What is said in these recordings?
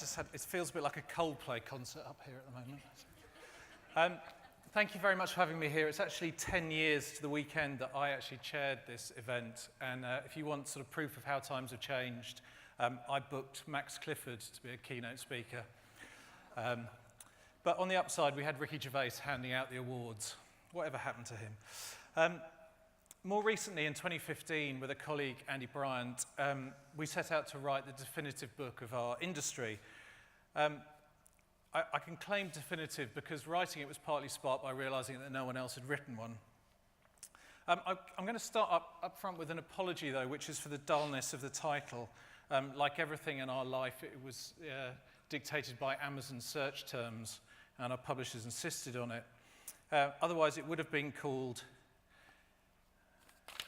it feels a bit like a Coldplay concert up here at the moment. Thank you very much for having me here. It's actually 10 years to the weekend that I actually chaired this event. And if you want sort of proof of how times have changed, I booked Max Clifford to be a keynote speaker. But on the upside, we had Ricky Gervais handing out the awards. Whatever happened to him? More recently, in 2015, with a colleague, Andy Bryant, we set out to write the definitive book of our industry. I can claim definitive because writing it was partly sparked by realizing that no one else had written one. I'm going to start up front with an apology, though, which is for the dullness of the title. Like everything in our life, it was dictated by Amazon search terms, and our publishers insisted on it. Otherwise, it would have been called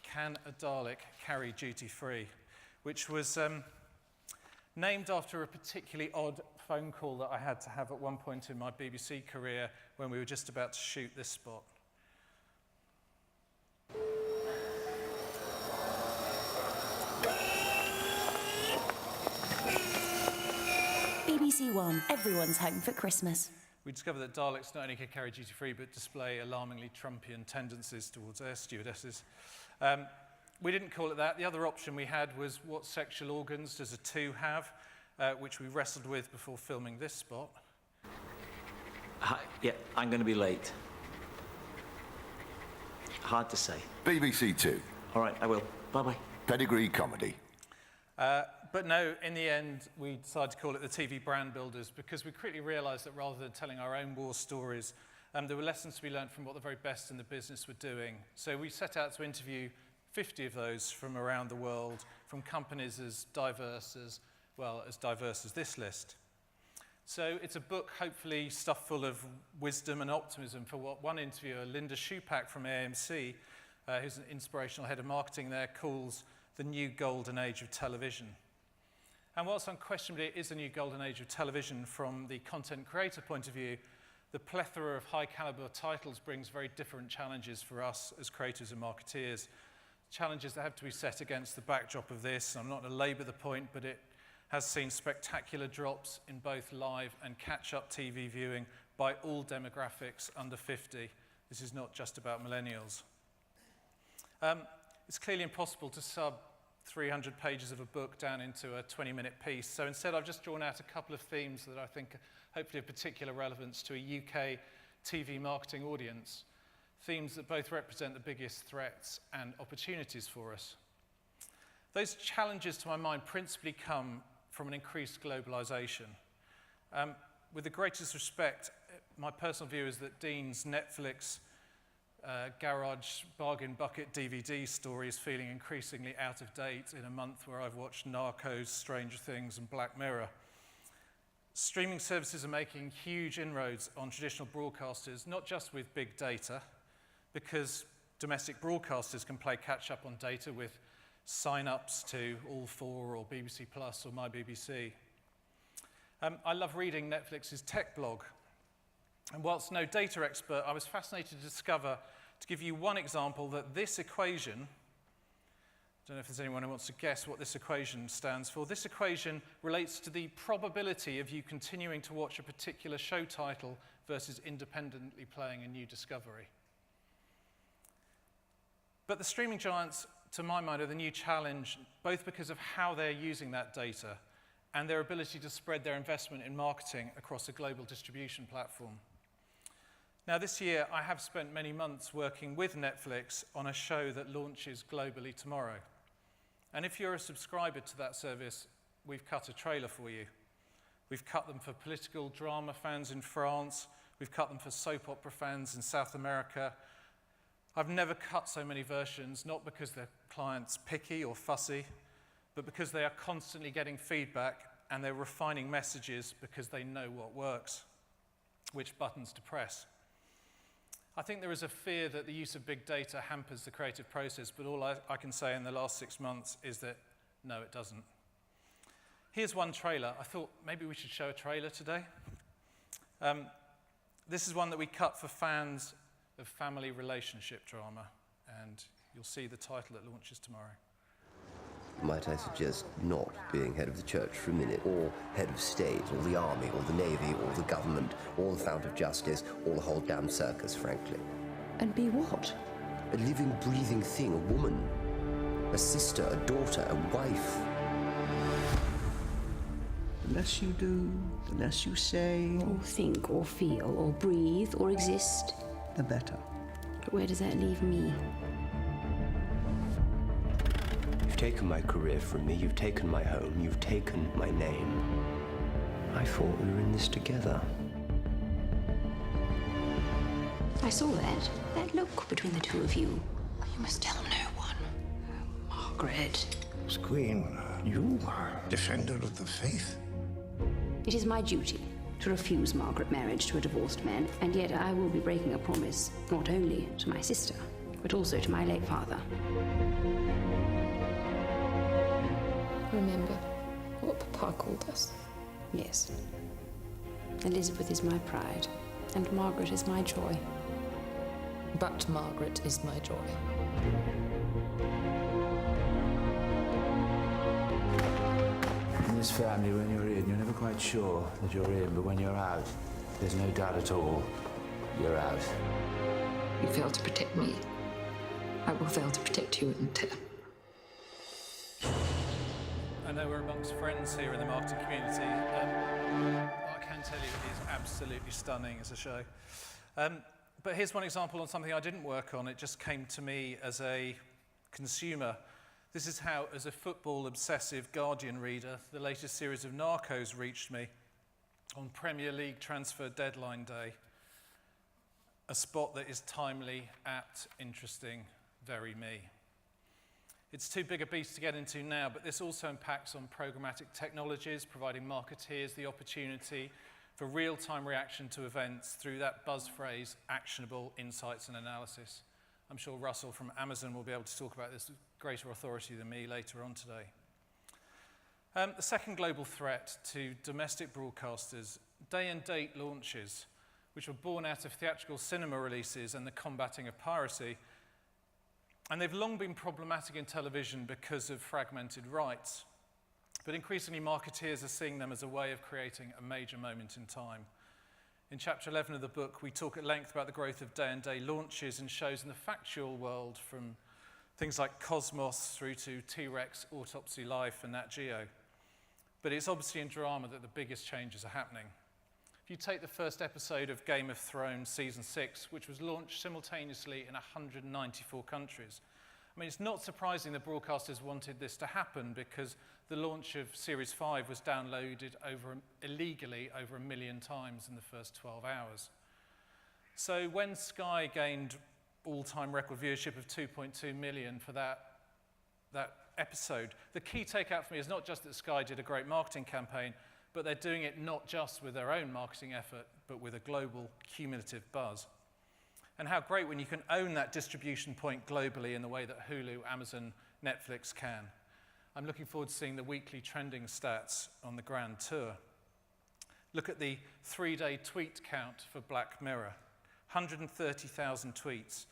Can a Dalek Carry Duty Free, which was named after a particularly odd phone call that I had to have at one point in my BBC career when we were just about to shoot this spot. BBC One, everyone's home for Christmas. We discovered that Daleks not only could carry duty-free, but display alarmingly Trumpian tendencies towards air stewardesses. We didn't call it that. The other option we had was what sexual organs does a 2 have, which we wrestled with before filming this spot. Yeah, I'm going to be late. Hard to say. BBC Two. All right, I will. Bye-bye. Pedigree comedy. But no, in the end, we decided to call it the TV Brand Builders because we quickly realized that rather than telling our own war stories, there were lessons to be learned from what the very best in the business were doing. So we set out to interview 50 of those from around the world, from companies as diverse as this list. So it's a book hopefully stuffed full of wisdom and optimism for what one interviewer, Linda Schupak from AMC, who's an inspirational head of marketing there, calls the new golden age of television. And whilst unquestionably it is a new golden age of television from the content creator point of view, the plethora of high caliber titles brings very different challenges for us as creators and marketeers. Challenges that have to be set against the backdrop of this. I'm not going to labour the point, but it has seen spectacular drops in both live and catch-up TV viewing by all demographics under 50. This is not just about millennials. It's clearly impossible to sub 300 pages of a book down into a 20-minute piece. So instead, I've just drawn out a couple of themes that I think are hopefully of particular relevance to a UK TV marketing audience. Themes that both represent the biggest threats and opportunities for us. Those challenges, to my mind, principally come from an increased globalization. With the greatest respect, my personal view is that Dean's Netflix garage bargain bucket DVD story is feeling increasingly out of date in a month where I've watched Narcos, Stranger Things, and Black Mirror. Streaming services are making huge inroads on traditional broadcasters, not just with big data, because domestic broadcasters can play catch-up on data with sign-ups to All 4 or BBC Plus or MyBBC. I love reading Netflix's tech blog. And whilst no data expert, I was fascinated to discover, to give you one example, that this equation, I don't know if there's anyone who wants to guess what this equation stands for. This equation relates to the probability of you continuing to watch a particular show title versus independently playing a new discovery. But the streaming giants, to my mind, are the new challenge, both because of how they're using that data and their ability to spread their investment in marketing across a global distribution platform. Now, this year, I have spent many months working with Netflix on a show that launches globally tomorrow. And if you're a subscriber to that service, we've cut a trailer for you. We've cut them for political drama fans in France. We've cut them for soap opera fans in South America. I've never cut so many versions, not because the client's picky or fussy, but because they are constantly getting feedback and they're refining messages because they know what works, which buttons to press. I think there is a fear that the use of big data hampers the creative process, but all I can say in the last 6 months is that no, it doesn't. Here's one trailer. I thought maybe we should show a trailer today. This is one that we cut for fans of family relationship drama, and you'll see the title that launches tomorrow. Might I suggest not being head of the church for a minute, or head of state, or the army, or the navy, or the government, or the fount of justice, or the whole damn circus, frankly. And be what? A living, breathing thing, a woman. A sister, a daughter, a wife. The less you do, the less you say, Or think, or feel, or breathe, or exist. the better. But where does that leave me? You've taken my career from me, you've taken my home, you've taken my name. I thought we were in this together. I saw that look between the two of you. You must tell no one. Margaret. As Queen, you are defender of the faith. It is my duty to refuse Margaret marriage to a divorced man, and yet I will be breaking a promise not only to my sister, but also to my late father. Remember what Papa called us. Yes. Elizabeth is my pride, and Margaret is my joy. But Margaret is my joy. In this family, when you're in, you're never quite sure that you're in, but when you're out, there's no doubt at all, you're out. You fail to protect me. I will fail to protect you in turn. I know we're amongst friends here in the marketing community. I can tell you it is absolutely stunning as a show. But here's one example on something I didn't work on. It just came to me as a consumer. This is how, as a football-obsessive Guardian reader, the latest series of Narcos reached me on Premier League transfer deadline day. A spot that is timely, apt, interesting, very me. It's too big a beast to get into now, but this also impacts on programmatic technologies, providing marketeers the opportunity for real-time reaction to events through that buzz phrase, actionable insights and analysis. I'm sure Russell from Amazon will be able to talk about this with greater authority than me later on today. The second global threat to domestic broadcasters, day and date launches, which were born out of theatrical cinema releases and the combating of piracy. And they've long been problematic in television because of fragmented rights. But increasingly, marketeers are seeing them as a way of creating a major moment in time. In chapter 11 of the book, we talk at length about the growth of day-and-day launches and shows in the factual world, from things like Cosmos through to T-Rex, Autopsy Life, and Nat Geo. But it's obviously in drama that the biggest changes are happening. If you take the first episode of Game of Thrones Season 6, which was launched simultaneously in 194 countries, I mean, it's not surprising the broadcasters wanted this to happen, because the launch of Series 5 was downloaded illegally over 1 million times in the first 12 hours. So when Sky gained all-time record viewership of 2.2 million for that episode, the key takeout for me is not just that Sky did a great marketing campaign, but they're doing it not just with their own marketing effort, but with a global cumulative buzz. And how great when you can own that distribution point globally in the way that Hulu, Amazon, Netflix can. I'm looking forward to seeing the weekly trending stats on the Grand Tour. Look at the 3-day tweet count for Black Mirror, 130,000 tweets.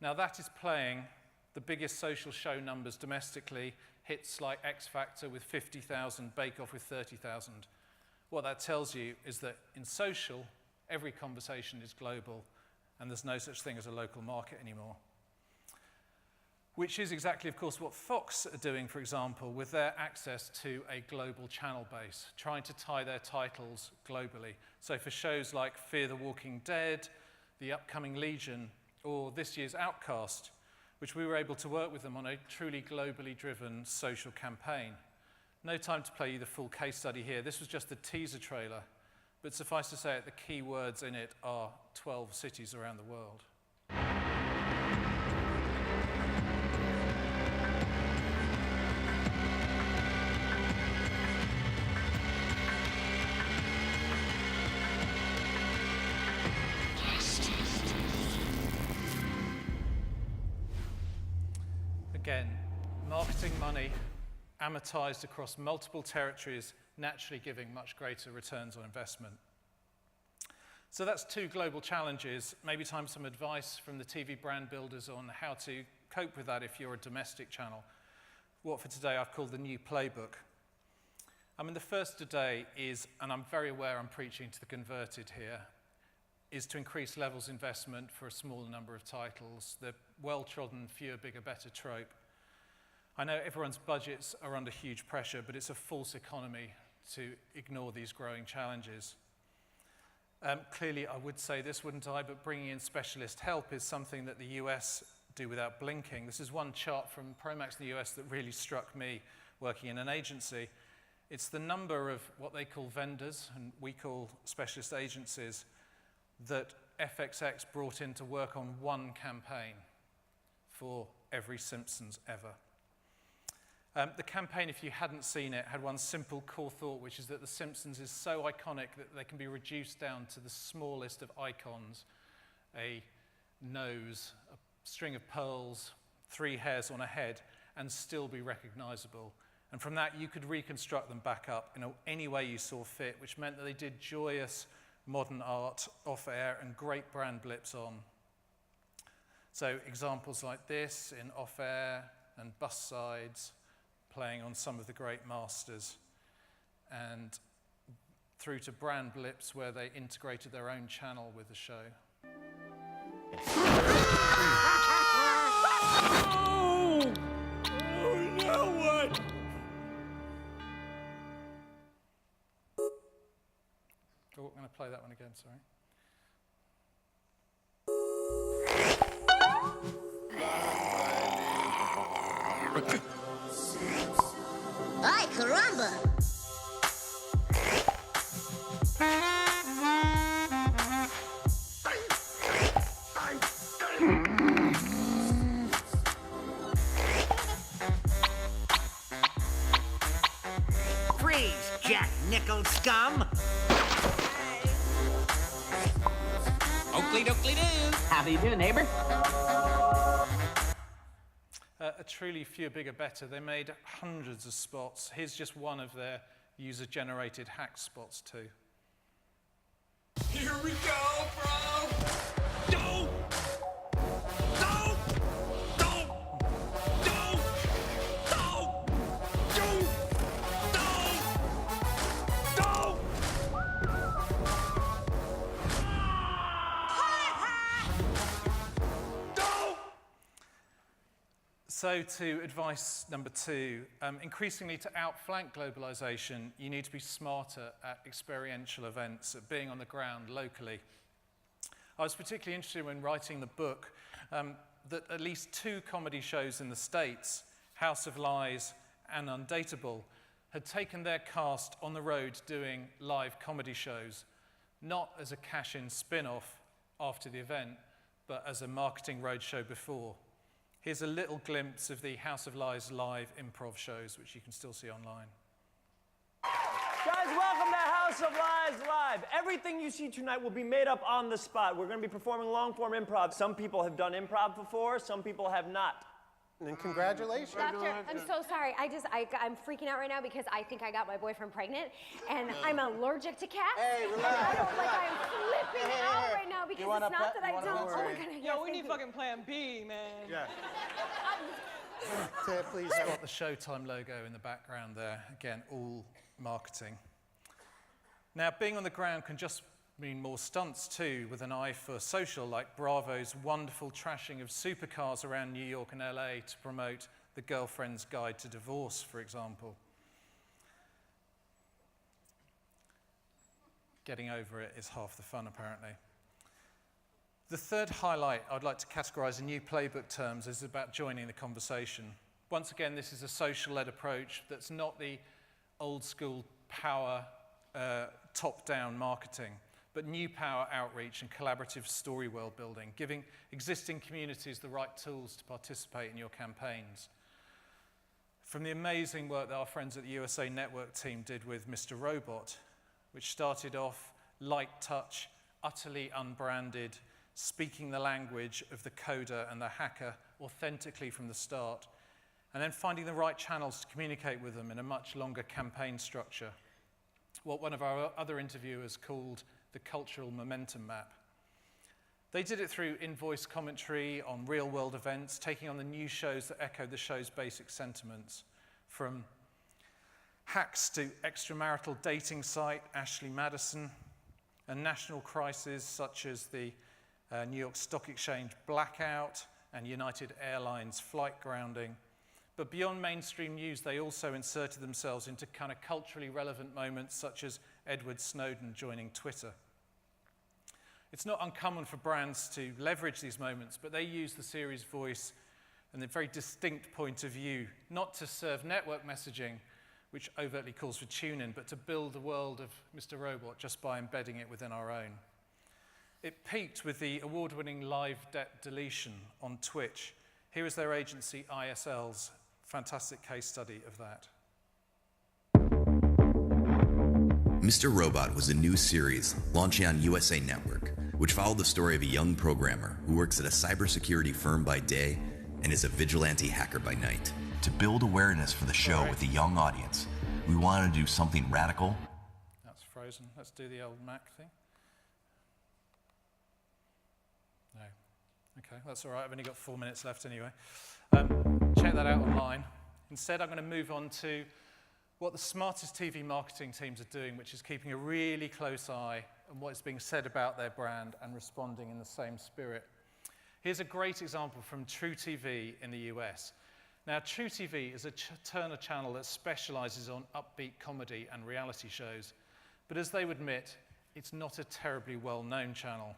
Now that is playing the biggest social show numbers domestically, hits like X Factor with 50,000, Bake Off with 30,000. What that tells you is that in social, every conversation is global, and there's no such thing as a local market anymore. Which is exactly, of course, what Fox are doing, for example, with their access to a global channel base, trying to tie their titles globally. So for shows like Fear the Walking Dead, the upcoming Legion, or this year's Outcast, which we were able to work with them on a truly globally driven social campaign. No time to play you the full case study here. This was just the teaser trailer. But suffice to say, the key words in it are 12 cities around the world. Again, marketing money amortized across multiple territories, naturally giving much greater returns on investment. So that's two global challenges. Maybe time for some advice from the TV brand builders on how to cope with that if you're a domestic channel. what for today I've called the new playbook. I mean, the first today is, and I'm very aware I'm preaching to the converted here, is to increase levels investment for a smaller number of titles, the well-trodden fewer, bigger, better trope. I know everyone's budgets are under huge pressure, but it's a false economy to ignore these growing challenges. Clearly, I would say this, wouldn't I, but bringing in specialist help is something that the US do without blinking. This is one chart from Promax in the US that really struck me working in an agency. It's the number of what they call vendors, and we call specialist agencies, that FXX brought in to work on one campaign for every Simpsons ever. The campaign, if you hadn't seen it, had one simple core thought, which is that The Simpsons is so iconic that they can be reduced down to the smallest of icons, a nose, a string of pearls, 3 hairs on a head, and still be recognizable. And from that, you could reconstruct them back up in any way you saw fit, which meant that they did joyous modern art off-air and great brand blips on. So examples like this in off-air and bus sides, playing on some of the great masters, and through to brand blips where they integrated their own channel with the show. Oh, now what? Oh, I'm going to play that one again, sorry. Ay, caramba! Freeze, Jack Nickel scum! Oakley dokley doo! How do you do, neighbor? A truly fewer, bigger, better. They made hundreds of spots. Here's just one of their user-generated hack spots too. Here we go, bro! Don't! Don't! Don't! Don't! Don't! Don't! Don't! Don't! Don't! So to advice number 2, increasingly to outflank globalization, you need to be smarter at experiential events, at being on the ground locally. I was particularly interested when writing the book that at least 2 comedy shows in the States, House of Lies and Undateable, had taken their cast on the road doing live comedy shows, not as a cash-in spin-off after the event, but as a marketing roadshow before. Here's a little glimpse of the House of Lies live improv shows, which you can still see online. Guys, welcome to House of Lies Live. Everything you see tonight will be made up on the spot. We're going to be performing long-form improv. Some people have done improv before, some people have not. And congratulations. Doctor, I'm so sorry. I'm freaking out right now because I think I got my boyfriend pregnant, and I'm allergic to cats. Hey, relax. I'm flipping out right now because it's not that I don't. Oh my God. Yo, we need fucking plan B, man. Yeah. Please. Got the Showtime logo in the background there. Again, all marketing. Now, being on the ground can just mean more stunts too, with an eye for social, like Bravo's wonderful trashing of supercars around New York and LA to promote The Girlfriend's Guide to Divorce, for example. Getting over it is half the fun, apparently. The third highlight I'd like to categorize in new playbook terms is about joining the conversation. Once again, this is a social-led approach that's not the old-school power top-down marketing, but new power outreach and collaborative story world building, giving existing communities the right tools to participate in your campaigns. From the amazing work that our friends at the USA Network team did with Mr. Robot, which started off light touch, utterly unbranded, speaking the language of the coder and the hacker authentically from the start, and then finding the right channels to communicate with them in a much longer campaign structure. What one of our other interviewers called the cultural momentum map. They did it through in-voice commentary on real-world events, taking on the new shows that echoed the show's basic sentiments, from hacks to extramarital dating site Ashley Madison, and national crises such as the New York Stock Exchange blackout and United Airlines flight grounding. But beyond mainstream news, they also inserted themselves into kind of culturally relevant moments such as Edward Snowden joining Twitter. It's not uncommon for brands to leverage these moments, but they use the series voice and the very distinct point of view, not to serve network messaging, which overtly calls for tune-in, but to build the world of Mr. Robot just by embedding it within our own. It peaked with the award-winning live deletion on Twitch. Here is their agency, ISL's fantastic case study of that. Mr. Robot was a new series launching on USA Network, which followed the story of a young programmer who works at a cybersecurity firm by day and is a vigilante hacker by night. To build awareness for the show with a young audience, we wanted to do something radical. That's frozen. Let's do the old Mac thing. No. Okay, that's all right. I've only got 4 minutes left anyway. Check that out online. Instead, I'm going to move on to what the smartest TV marketing teams are doing, which is keeping a really close eye on what is being said about their brand and responding in the same spirit. Here's a great example from True TV in the US. Now, True TV is a Turner channel that specializes on upbeat comedy and reality shows, but as they would admit, it's not a terribly well-known channel.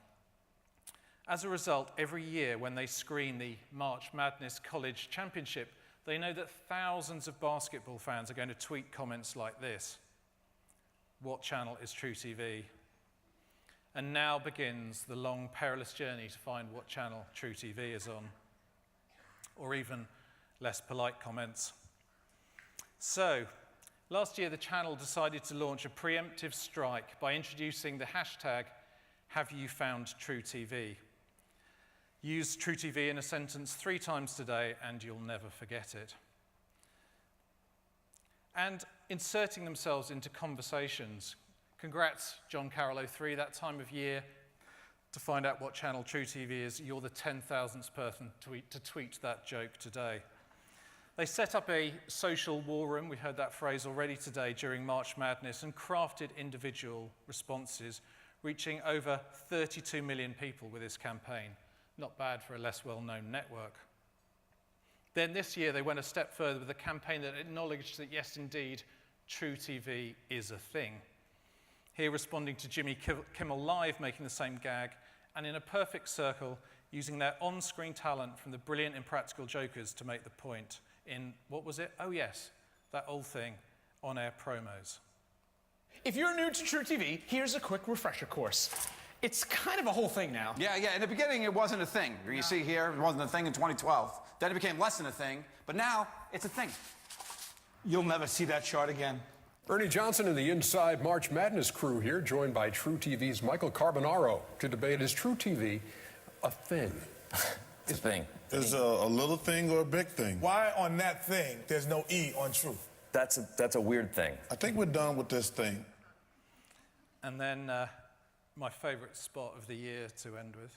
As a result, every year when they screen the March Madness College Championship, they know that thousands of basketball fans are going to tweet comments like this: "What channel is True TV?" And now begins the long, perilous journey to find what channel True TV is on, or even less polite comments. So, last year the channel decided to launch a preemptive strike by introducing the hashtag #HaveYouFoundTrueTV. Use True TV in a sentence 3 times today and you'll never forget it. And inserting themselves into conversations. Congrats, John Carroll 03, that time of year. To find out what channel True TV is, you're the 10,000th person to tweet that joke today. They set up a social war room, we heard that phrase already today, during March Madness, and crafted individual responses, reaching over 32 million people with this campaign. Not bad for a less well-known network. Then this year, they went a step further with a campaign that acknowledged that, yes, indeed, True TV is a thing. Here, responding to Jimmy Kimmel Live, making the same gag, and in a perfect circle, using their on-screen talent from the brilliant Impractical Jokers to make the point in, what was it? Oh, yes, that old thing, on-air promos. If you're new to True TV, here's a quick refresher course. It's kind of a whole thing now. Yeah, in the beginning it wasn't a thing. You see here, it wasn't a thing in 2012. Then it became less than a thing, but now it's a thing. You'll never see that chart again. Ernie Johnson and the Inside March Madness crew here, joined by True TV's Michael Carbonaro to debate, is True TV a thing? It's a thing. Is a little thing or a big thing? Why on that thing there's no E on true? That's a weird thing. I think we're done with this thing. And then my favorite spot of the year to end with.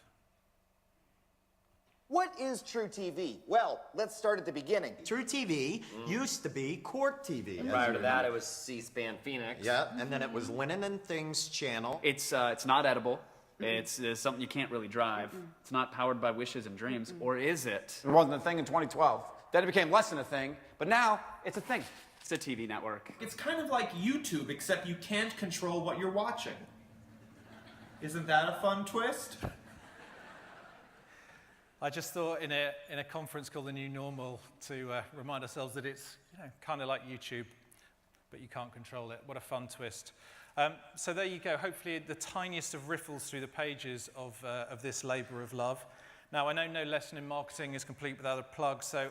What is True TV? Well, let's start at the beginning. True TV used to be Court TV. And prior to that, it was C-SPAN Phoenix. Yeah, and then it was Linen and Things channel. It's not edible. It's something you can't really drive. It's not powered by wishes and dreams, or is it? It wasn't a thing in 2012. Then it became less than a thing, but now it's a thing. It's a TV network. It's kind of like YouTube, except you can't control what you're watching. Isn't that a fun twist? I just thought in a conference called The New Normal to remind ourselves that it's kind of like YouTube, but you can't control it. What a fun twist. So there you go, hopefully the tiniest of riffles through the pages of this labor of love. Now, I know no lesson in marketing is complete without a plug, so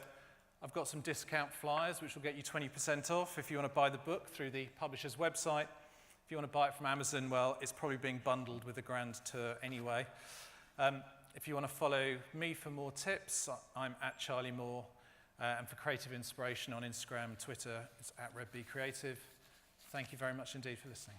I've got some discount flyers which will get you 20% off if you want to buy the book through the publisher's website. If you want to buy it from Amazon, well, it's probably being bundled with the Grand Tour anyway. If you want to follow me for more tips, I'm at Charlie Mawer, and for creative inspiration on Instagram and Twitter, it's at RedBeCreative. Thank you very much indeed for listening.